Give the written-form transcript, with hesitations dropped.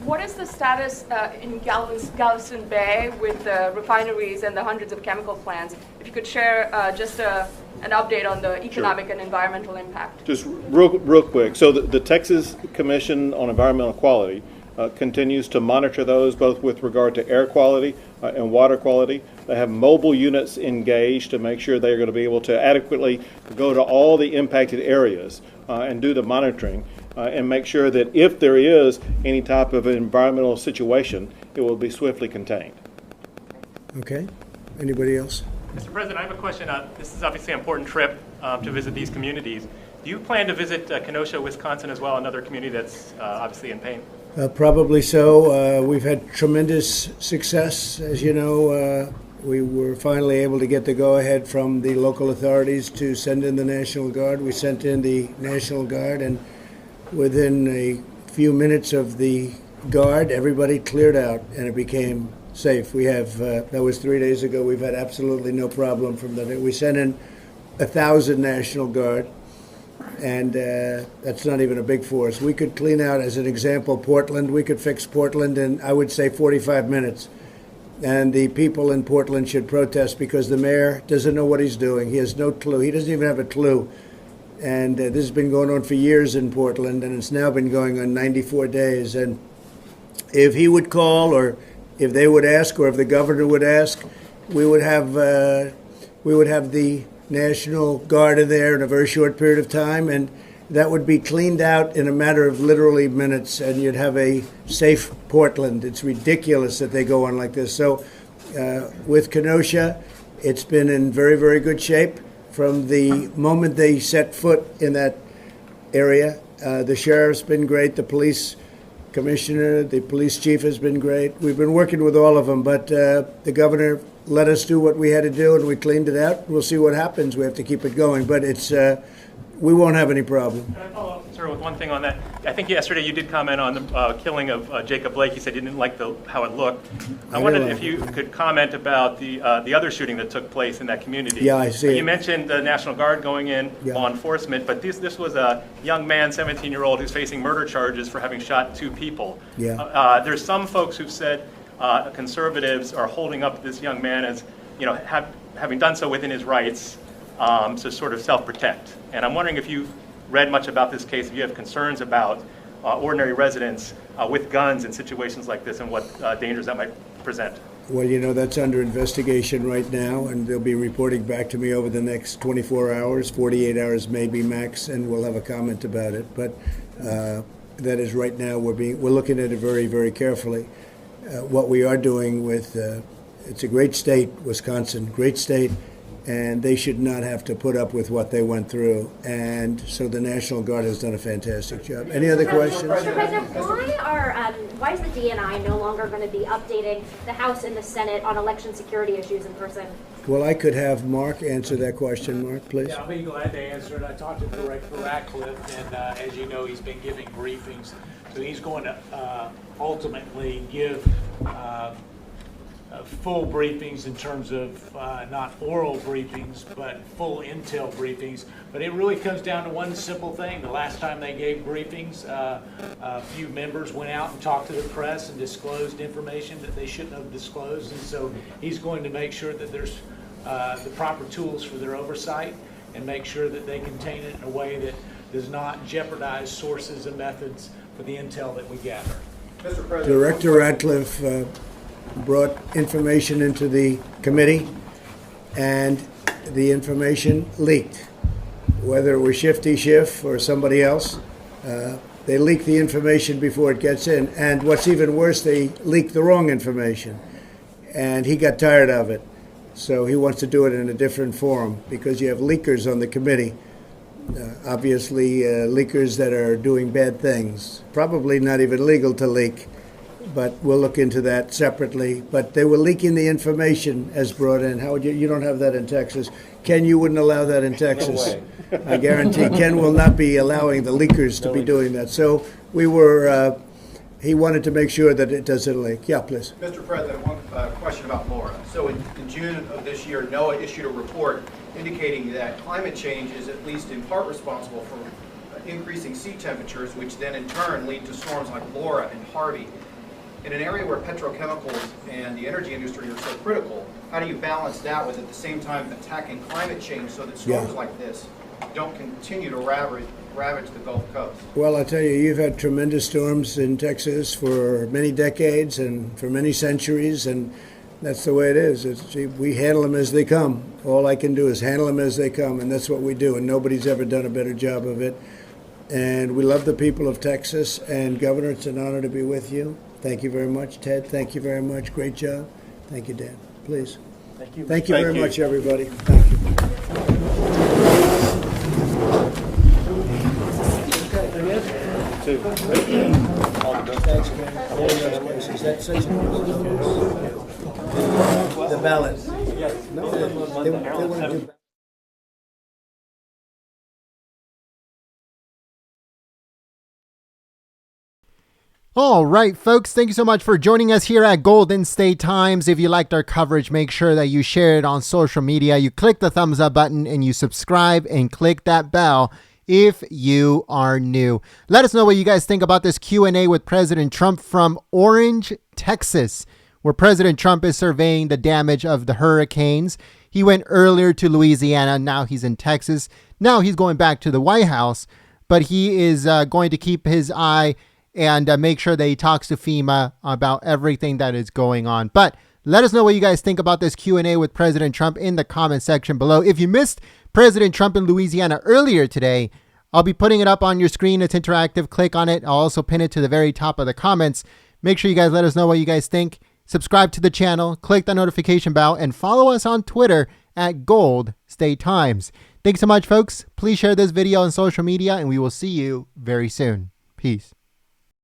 what is the status in Galveston Bay with the refineries and the hundreds of chemical plants? If you could share just an update on the economic and environmental impact. Just real quick. So the Texas Commission on Environmental Quality continues to monitor those both with regard to air quality and water quality. They have mobile units engaged to make sure they're going to be able to adequately go to all the impacted areas and do the monitoring and make sure that if there is any type of environmental situation, it will be swiftly contained. Okay. Anybody else? Mr. President, I have a question. This is obviously an important trip to visit these communities. Do you plan to visit Kenosha, Wisconsin as well, another community that's obviously in pain? Probably so. We've had tremendous success. As you know, we were finally able to get the go-ahead from the local authorities to send in the National Guard. We sent in the National Guard, and within a few minutes of the Guard, everybody cleared out, and it became safe. We have, that was 3 days ago, we've had absolutely no problem from that. We sent in 1,000 National Guard, and that's not even a big force. We could clean out, as an example, Portland. We could fix Portland in, I would say, 45 minutes. And the people in Portland should protest because the mayor doesn't know what he's doing. He has no clue. He doesn't even have a clue. And this has been going on for years in Portland, and it's now been going on 94 days. And if he would call, or if they would ask, or if the governor would ask, we would have the National Guard in there in a very short period of time, and that would be cleaned out in a matter of literally minutes, and you'd have a safe Portland. It's ridiculous that they go on like this. So with Kenosha, it's been in very, very good shape. From the moment they set foot in that area, the sheriff's been great, the police commissioner, the police chief has been great. We've been working with all of them, but the governor let us do what we had to do, and we cleaned it out. We'll see what happens. We have to keep it going, but it's we won't have any problem. Can I follow up, sir, with one thing on that? I think yesterday you did comment on the killing of Jacob Blake. You said you didn't like how it looked. I wondered if you could comment about the other shooting that took place in that community. Yeah, I see. You mentioned the National Guard going in, law enforcement, but this was a young man, 17-year-old, who's facing murder charges for having shot 2 people. Yeah. There's some folks who've said conservatives are holding up this young man as, having done so within his rights to sort of self-protect. And I'm wondering if you've read much about this case, if you have concerns about ordinary residents with guns in situations like this and what dangers that might present. Well, that's under investigation right now, and they'll be reporting back to me over the next 24 hours, 48 hours maybe max, and we'll have a comment about it. But that is right now, we're looking at it very, very carefully. What we are doing with, it's a great state, Wisconsin, great state, and they should not have to put up with what they went through. And so the National Guard has done a fantastic job. Any other questions? Mr. President, why is the DNI no longer going to be updating the House and the Senate on election security issues in person? Well, I could have Mark answer that question. Mark, please. Yeah, I'll be glad to answer it. I talked to Director Ratcliffe, and as you know, he's been giving briefings. So he's going to ultimately give full briefings in terms of not oral briefings, but full intel briefings. But it really comes down to one simple thing. The last time they gave briefings, a few members went out and talked to the press and disclosed information that they shouldn't have disclosed. And so he's going to make sure that there's the proper tools for their oversight and make sure that they contain it in a way that does not jeopardize sources and methods for the intel that we gather. Mr. President, Director Ratcliffe brought information into the committee, and the information leaked. Whether it was Shifty Schiff or somebody else, they leak the information before it gets in. And what's even worse, they leak the wrong information. And he got tired of it. So he wants to do it in a different forum because you have leakers on the committee. Obviously, leakers that are doing bad things. Probably not even legal to leak, but we'll look into that separately. But they were leaking the information as brought in. How would you don't have that in Texas. Ken, you wouldn't allow that in Texas. No way. I guarantee Ken will not be allowing the leakers to be doing that. So we were, he wanted to make sure that it doesn't leak. Yeah, please. Mr. President, one question about Laura. So in June of this year, NOAA issued a report indicating that climate change is at least in part responsible for increasing sea temperatures, which then in turn lead to storms like Laura and Harvey. In an area where petrochemicals and the energy industry are so critical, how do you balance that with at the same time attacking climate change so that storms like this don't continue to ravage the Gulf Coast? Well, I tell you, you've had tremendous storms in Texas for many decades and for many centuries, and that's the way it is. We handle them as they come. All I can do is handle them as they come, and that's what we do, and nobody's ever done a better job of it. And we love the people of Texas, and Governor, it's an honor to be with you. Thank you very much. Ted, thank you very much. Great job. Thank you, Dan. Please. Thank you. Thank you Thank very you. much, everybody. Thank you. Two. Thanks, man. Is that such the ballot? No, they want to do. All right, folks, thank you so much for joining us here at Golden State Times. If you liked our coverage, make sure that you share it on social media. You click the thumbs up button and you subscribe and click that bell if you are new. Let us know what you guys think about this Q&A with President Trump from Orange, Texas, where President Trump is surveying the damage of the hurricanes. He went earlier to Louisiana. Now he's in Texas. Now he's going back to the White House, but he is going to keep his eye and make sure that he talks to FEMA about everything that is going on. But let us know what you guys think about this Q&A with President Trump in the comment section below. If you missed President Trump in Louisiana earlier today, I'll be putting it up on your screen. It's interactive. Click on it. I'll also pin it to the very top of the comments. Make sure you guys let us know what you guys think. Subscribe to the channel, click the notification bell, and follow us on Twitter at Gold State Times. Thanks so much, folks. Please share this video on social media, and we will see you very soon. Peace.